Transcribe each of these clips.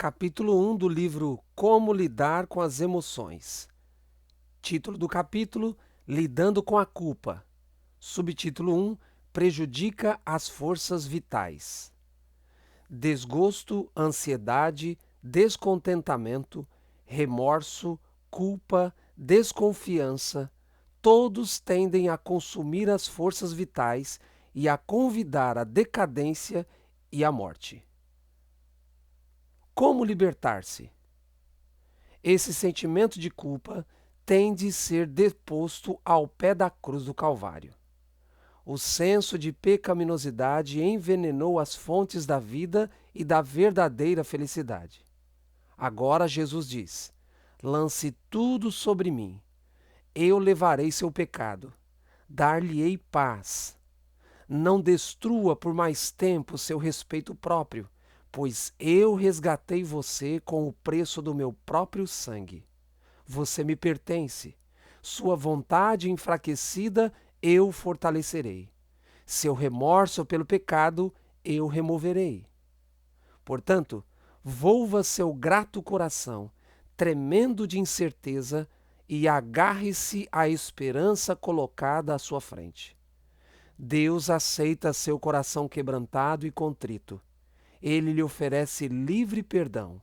Capítulo 1 do livro Como Lidar com as Emoções. Título do capítulo: Lidando com a Culpa. Subtítulo 1: Prejudica as forças vitais. Desgosto, ansiedade, descontentamento, remorso, culpa, desconfiança, todos tendem a consumir as forças vitais e a convidar à decadência e à morte. Como libertar-se? Esse sentimento de culpa tem de ser deposto ao pé da cruz do Calvário. O senso de pecaminosidade envenenou as fontes da vida e da verdadeira felicidade. Agora Jesus diz: lance tudo sobre mim. Eu levarei seu pecado. Dar-lhe-ei paz. Não destrua por mais tempo seu respeito próprio, pois eu resgatei você com o preço do meu próprio sangue. Você me pertence. Sua vontade enfraquecida eu fortalecerei. Seu remorso pelo pecado eu removerei. Portanto, volva seu grato coração, tremendo de incerteza, e agarre-se à esperança colocada à sua frente. Deus aceita seu coração quebrantado e contrito. Ele lhe oferece livre perdão.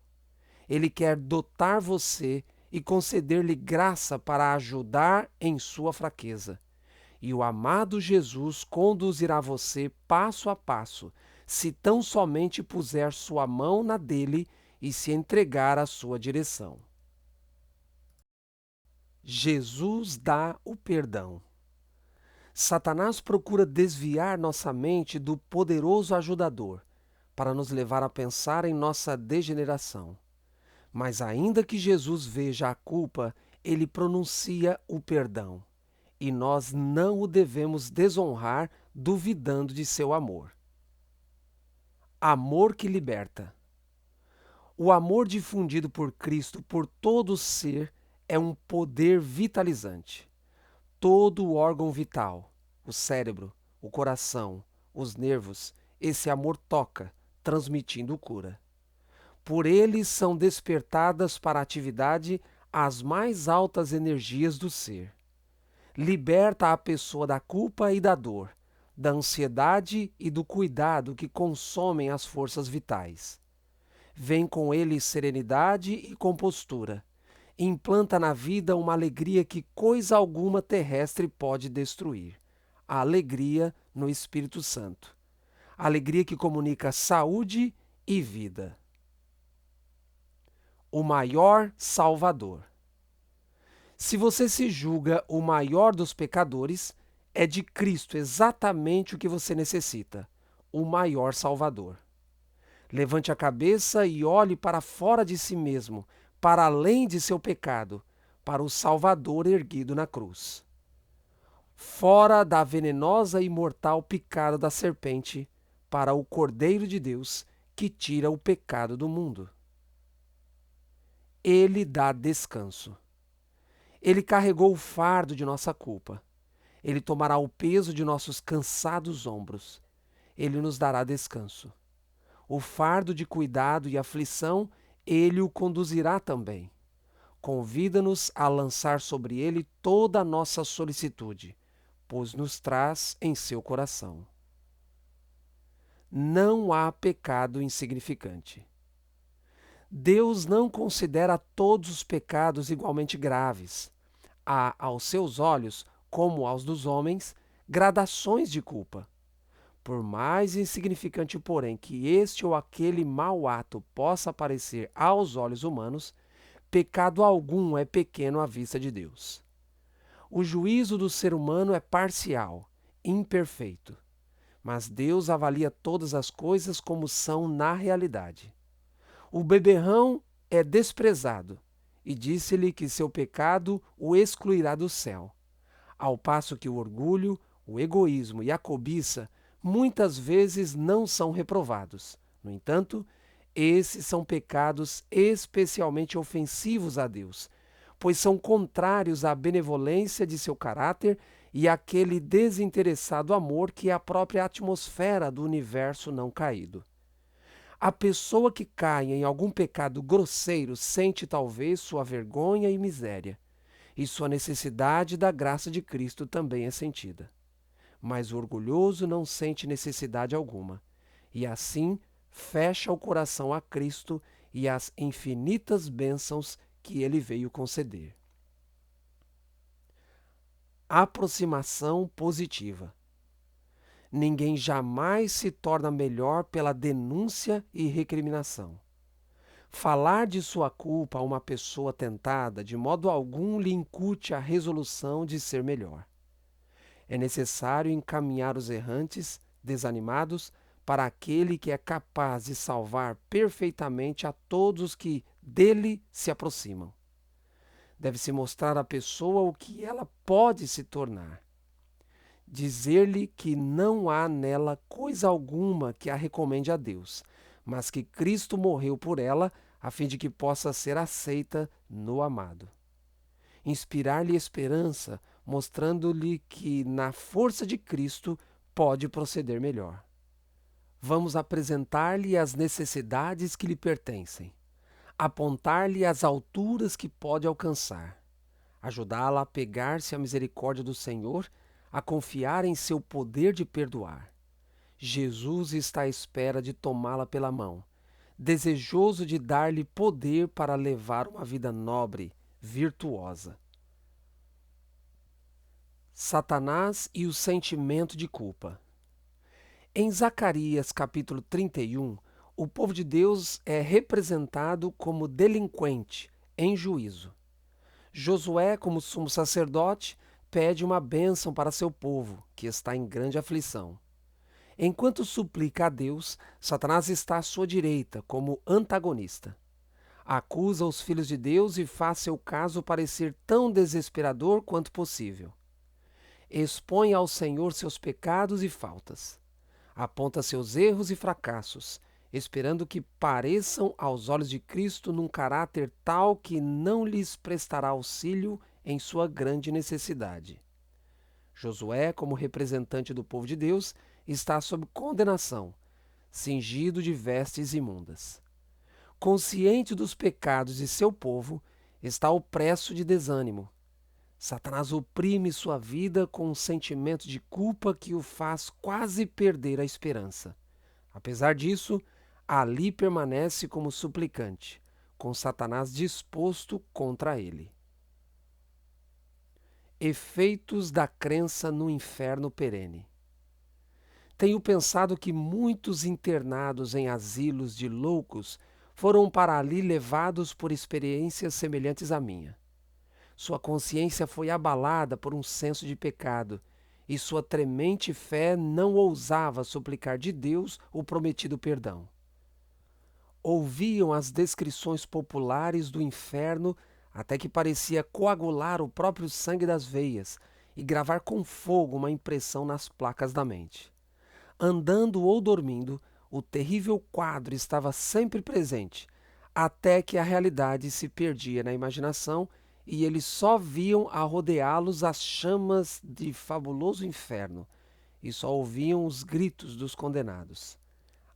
Ele quer dotar você e conceder-lhe graça para ajudar em sua fraqueza. E o amado Jesus conduzirá você passo a passo, se tão somente puser sua mão na dele e se entregar à sua direção. Jesus dá o perdão. Satanás procura desviar nossa mente do poderoso ajudador, para nos levar a pensar em nossa degeneração. Mas ainda que Jesus veja a culpa, ele pronuncia o perdão. E nós não o devemos desonrar duvidando de seu amor. Amor que liberta. O amor difundido por Cristo por todo o ser é um poder vitalizante. Todo o órgão vital, o cérebro, o coração, os nervos, esse amor toca, transmitindo cura. Por ele são despertadas para a atividade as mais altas energias do ser. Liberta a pessoa da culpa e da dor, da ansiedade e do cuidado que consomem as forças vitais. Vem com ele serenidade e compostura. Implanta na vida uma alegria que coisa alguma terrestre pode destruir. A alegria no Espírito Santo. A alegria que comunica saúde e vida. O maior Salvador. Se você se julga o maior dos pecadores, é de Cristo exatamente o que você necessita, o maior Salvador. Levante a cabeça e olhe para fora de si mesmo, para além de seu pecado, para o Salvador erguido na cruz. Fora da venenosa e mortal picada da serpente, para o Cordeiro de Deus que tira o pecado do mundo. Ele dá descanso. Ele carregou o fardo de nossa culpa. Ele tomará o peso de nossos cansados ombros. Ele nos dará descanso. O fardo de cuidado e aflição, ele o conduzirá também. Convida-nos a lançar sobre ele toda a nossa solicitude, pois nos traz em seu coração. Não há pecado insignificante. Deus não considera todos os pecados igualmente graves. Há, aos seus olhos, como aos dos homens, gradações de culpa. Por mais insignificante, porém, que este ou aquele mau ato possa parecer aos olhos humanos, pecado algum é pequeno à vista de Deus. O juízo do ser humano é parcial, imperfeito, mas Deus avalia todas as coisas como são na realidade. O beberrão é desprezado, e disse-lhe que seu pecado o excluirá do céu, ao passo que o orgulho, o egoísmo e a cobiça muitas vezes não são reprovados. No entanto, esses são pecados especialmente ofensivos a Deus, pois são contrários à benevolência de seu caráter e àquele desinteressado amor que é a própria atmosfera do universo não caído. A pessoa que cai em algum pecado grosseiro sente talvez sua vergonha e miséria, e sua necessidade da graça de Cristo também é sentida. Mas o orgulhoso não sente necessidade alguma, e assim fecha o coração a Cristo e às infinitas bênçãos que ele veio conceder. Aproximação positiva. Ninguém jamais se torna melhor pela denúncia e recriminação. Falar de sua culpa a uma pessoa tentada de modo algum lhe incute a resolução de ser melhor. É necessário encaminhar os errantes, desanimados, para aquele que é capaz de salvar perfeitamente a todos os que dele se aproximam. Deve-se mostrar à pessoa o que ela pode se tornar. Dizer-lhe que não há nela coisa alguma que a recomende a Deus, mas que Cristo morreu por ela a fim de que possa ser aceita no amado. Inspirar-lhe esperança, mostrando-lhe que na força de Cristo pode proceder melhor. Vamos apresentar-lhe as necessidades que lhe pertencem, apontar-lhe as alturas que pode alcançar, ajudá-la a pegar-se à misericórdia do Senhor, a confiar em seu poder de perdoar. Jesus está à espera de tomá-la pela mão, desejoso de dar-lhe poder para levar uma vida nobre, virtuosa. Satanás e o sentimento de culpa. Em Zacarias capítulo 31, o povo de Deus é representado como delinquente em juízo. Josué, como sumo sacerdote, pede uma bênção para seu povo, que está em grande aflição. Enquanto suplica a Deus, Satanás está à sua direita, como antagonista. Acusa os filhos de Deus e faz seu caso parecer tão desesperador quanto possível. Expõe ao Senhor seus pecados e faltas. Aponta seus erros e fracassos, esperando que pareçam aos olhos de Cristo num caráter tal que não lhes prestará auxílio em sua grande necessidade. Josué, como representante do povo de Deus, está sob condenação, cingido de vestes imundas. Consciente dos pecados de seu povo, está opresso de desânimo. Satanás oprime sua vida com um sentimento de culpa que o faz quase perder a esperança. Apesar disso, ali permanece como suplicante, com Satanás disposto contra ele. Efeitos da crença no inferno perene. Tenho pensado que muitos internados em asilos de loucos foram para ali levados por experiências semelhantes à minha. Sua consciência foi abalada por um senso de pecado, e sua tremente fé não ousava suplicar de Deus o prometido perdão. Ouviam as descrições populares do inferno até que parecia coagular o próprio sangue das veias e gravar com fogo uma impressão nas placas da mente. Andando ou dormindo, o terrível quadro estava sempre presente, até que a realidade se perdia na imaginação e eles só viam a rodeá-los as chamas de fabuloso inferno, e só ouviam os gritos dos condenados.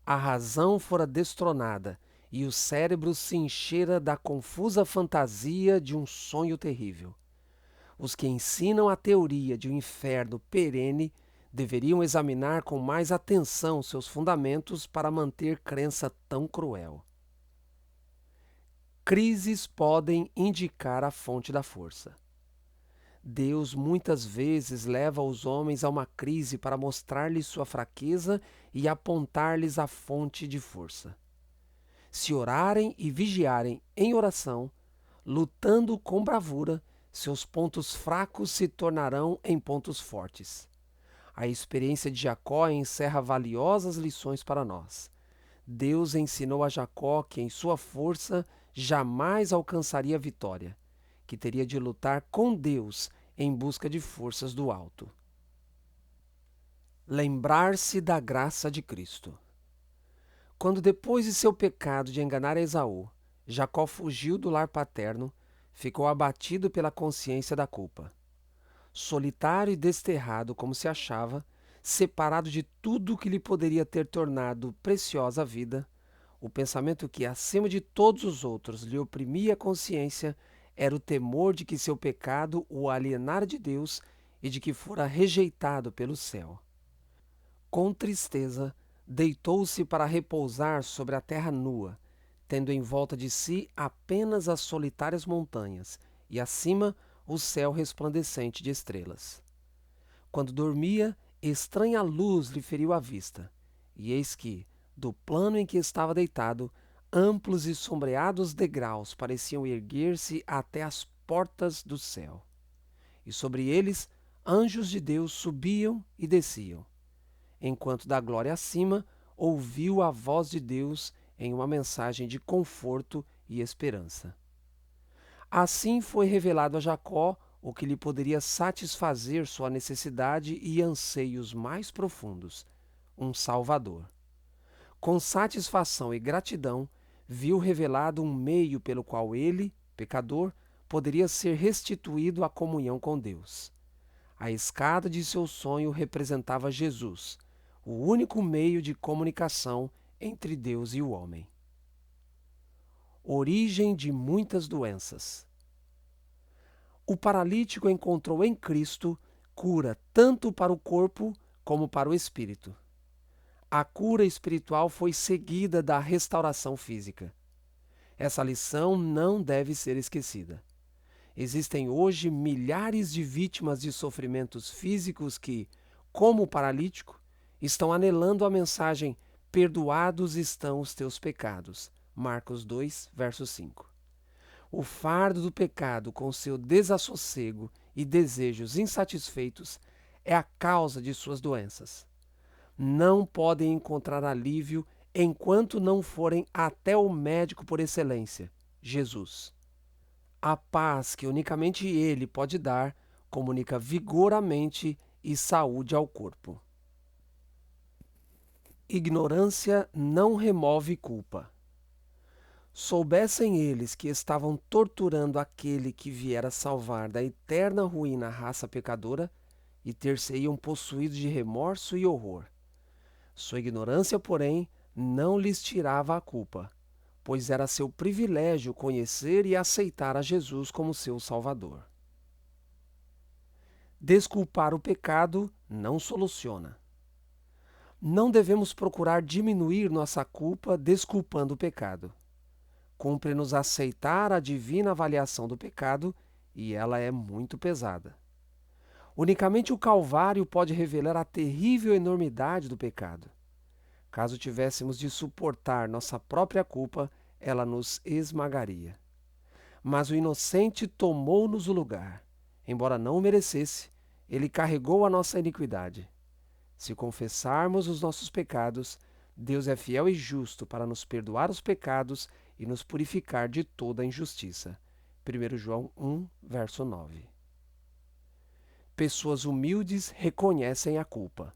A razão fora destronada, e o cérebro se enchera da confusa fantasia de um sonho terrível. Os que ensinam a teoria de um inferno perene deveriam examinar com mais atenção seus fundamentos para manter crença tão cruel. Crises podem indicar a fonte da força. Deus muitas vezes leva os homens a uma crise para mostrar-lhes sua fraqueza e apontar-lhes a fonte de força. Se orarem e vigiarem em oração, lutando com bravura, seus pontos fracos se tornarão em pontos fortes. A experiência de Jacó encerra valiosas lições para nós. Deus ensinou a Jacó que em sua força jamais alcançaria a vitória, que teria de lutar com Deus em busca de forças do alto. Lembrar-se da graça de Cristo. Quando depois de seu pecado de enganar Esaú, Jacó fugiu do lar paterno, ficou abatido pela consciência da culpa. Solitário e desterrado como se achava, separado de tudo que lhe poderia ter tornado preciosa a vida, O pensamento que, acima de todos os outros, lhe oprimia a consciência era o temor de que seu pecado o alienara de Deus e de que fora rejeitado pelo céu. Com tristeza, deitou-se para repousar sobre a terra nua, tendo em volta de si apenas as solitárias montanhas e acima o céu resplandecente de estrelas. Quando dormia, estranha luz lhe feriu a vista, e eis que, do plano em que estava deitado, amplos e sombreados degraus pareciam erguer-se até as portas do céu. E sobre eles, anjos de Deus subiam e desciam. Enquanto da glória acima, ouviu a voz de Deus em uma mensagem de conforto e esperança. Assim foi revelado a Jacó o que lhe poderia satisfazer sua necessidade e anseios mais profundos: um Salvador. Com satisfação e gratidão, viu revelado um meio pelo qual ele, pecador, poderia ser restituído à comunhão com Deus. A escada de seu sonho representava Jesus, o único meio de comunicação entre Deus e o homem. Origem de muitas doenças. O paralítico encontrou em Cristo cura tanto para o corpo como para o espírito. A cura espiritual foi seguida da restauração física. Essa lição não deve ser esquecida. Existem hoje milhares de vítimas de sofrimentos físicos que, como o paralítico, estão anelando a mensagem: perdoados estão os teus pecados. Marcos 2, verso 5. O fardo do pecado, com seu desassossego e desejos insatisfeitos, é a causa de suas doenças. Não podem encontrar alívio enquanto não forem até o médico por excelência, Jesus. A paz que unicamente Ele pode dar comunica vigor à mente e saúde ao corpo. Ignorância não remove culpa. Soubessem eles que estavam torturando aquele que viera salvar da eterna ruína a raça pecadora, e ter-se-iam possuídos de remorso e horror. Sua ignorância, porém, não lhes tirava a culpa, pois era seu privilégio conhecer e aceitar a Jesus como seu Salvador. Desculpar o pecado não soluciona. Não devemos procurar diminuir nossa culpa desculpando o pecado. Cumpre-nos aceitar a divina avaliação do pecado, e ela é muito pesada. Unicamente o Calvário pode revelar a terrível enormidade do pecado. Caso tivéssemos de suportar nossa própria culpa, ela nos esmagaria. Mas o inocente tomou-nos o lugar. Embora não o merecesse, ele carregou a nossa iniquidade. Se confessarmos os nossos pecados, Deus é fiel e justo para nos perdoar os pecados e nos purificar de toda a injustiça. 1 João 1, verso 9. Pessoas humildes reconhecem a culpa.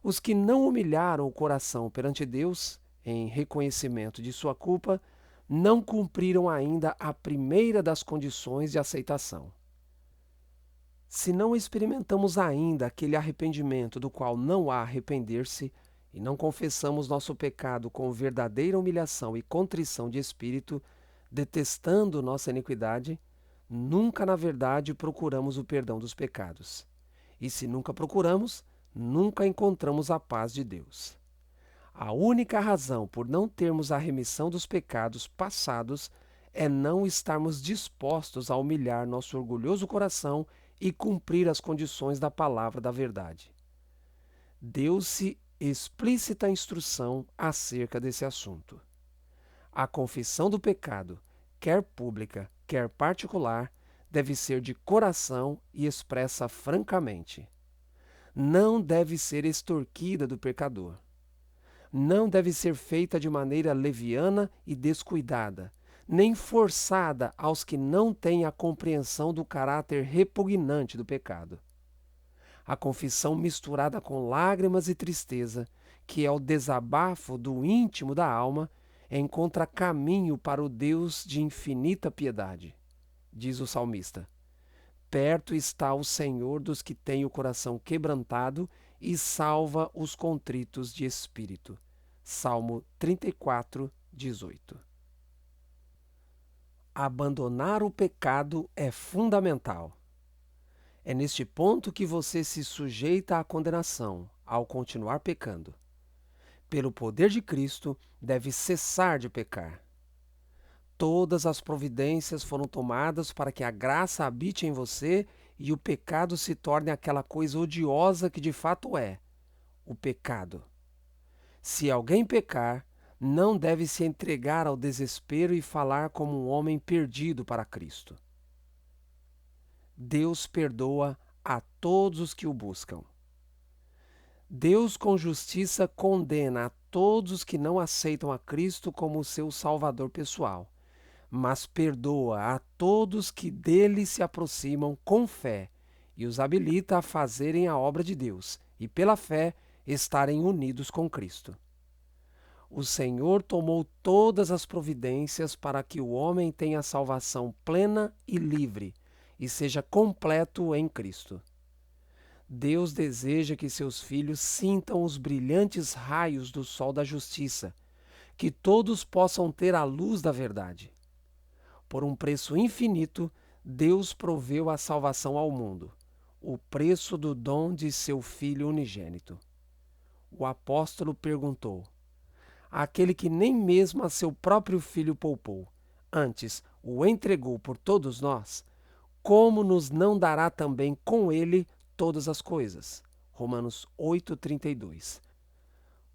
Os que não humilharam o coração perante Deus, em reconhecimento de sua culpa, não cumpriram ainda a primeira das condições de aceitação. Se não experimentamos ainda aquele arrependimento do qual não há arrepender-se, e não confessamos nosso pecado com verdadeira humilhação e contrição de espírito, detestando nossa iniquidade, nunca na verdade procuramos o perdão dos pecados. E se nunca procuramos, nunca encontramos a paz de Deus. A única razão por não termos a remissão dos pecados passados é não estarmos dispostos a humilhar nosso orgulhoso coração e cumprir as condições da palavra da verdade. Deu-se explícita instrução acerca desse assunto. A confissão do pecado, quer pública, quer particular, deve ser de coração e expressa francamente. Não deve ser extorquida do pecador. Não deve ser feita de maneira leviana e descuidada, nem forçada aos que não têm a compreensão do caráter repugnante do pecado. A confissão misturada com lágrimas e tristeza, que é o desabafo do íntimo da alma, encontra caminho para o Deus de infinita piedade. Diz o salmista: perto está o Senhor dos que têm o coração quebrantado e salva os contritos de espírito. Salmo 34, 18. Abandonar o pecado é fundamental. É neste ponto que você se sujeita à condenação ao continuar pecando. Pelo poder de Cristo, deve cessar de pecar. Todas as providências foram tomadas para que a graça habite em você e o pecado se torne aquela coisa odiosa que de fato é: o pecado. Se alguém pecar, não deve se entregar ao desespero e falar como um homem perdido para Cristo. Deus perdoa a todos os que o buscam. Deus, com justiça, condena a todos os que não aceitam a Cristo como seu Salvador pessoal, mas perdoa a todos que dele se aproximam com fé e os habilita a fazerem a obra de Deus e, pela fé, estarem unidos com Cristo. O Senhor tomou todas as providências para que o homem tenha salvação plena e livre e seja completo em Cristo. Deus deseja que seus filhos sintam os brilhantes raios do sol da justiça, que todos possam ter a luz da verdade. Por um preço infinito, Deus proveu a salvação ao mundo, o preço do dom de seu Filho unigênito. O apóstolo perguntou: aquele que nem mesmo a seu próprio filho poupou, antes o entregou por todos nós, como nos não dará também com ele todas as coisas? Romanos 8,32.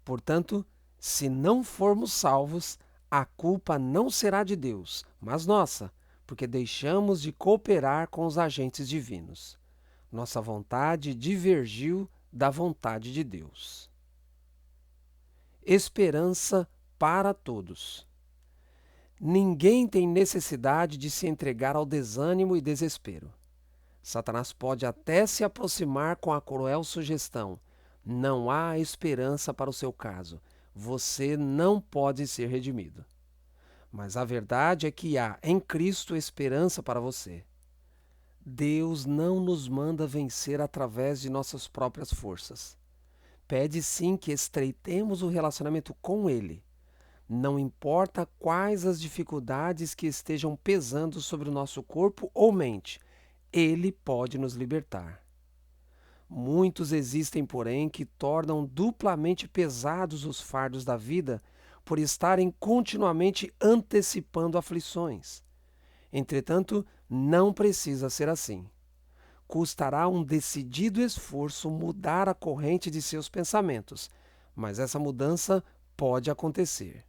Portanto, se não formos salvos, a culpa não será de Deus, mas nossa, porque deixamos de cooperar com os agentes divinos. Nossa vontade divergiu da vontade de Deus. Esperança para todos. Ninguém tem necessidade de se entregar ao desânimo e desespero. Satanás pode até se aproximar com a cruel sugestão: não há esperança para o seu caso, você não pode ser redimido. Mas a verdade é que há em Cristo esperança para você. Deus não nos manda vencer através de nossas próprias forças. Pede sim que estreitemos o relacionamento com Ele. Não importa quais as dificuldades que estejam pesando sobre o nosso corpo ou mente, Ele pode nos libertar. Muitos existem, porém, que tornam duplamente pesados os fardos da vida por estarem continuamente antecipando aflições. Entretanto, não precisa ser assim. Custará um decidido esforço mudar a corrente de seus pensamentos, mas essa mudança pode acontecer.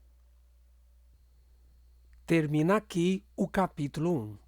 Termina aqui o capítulo 1.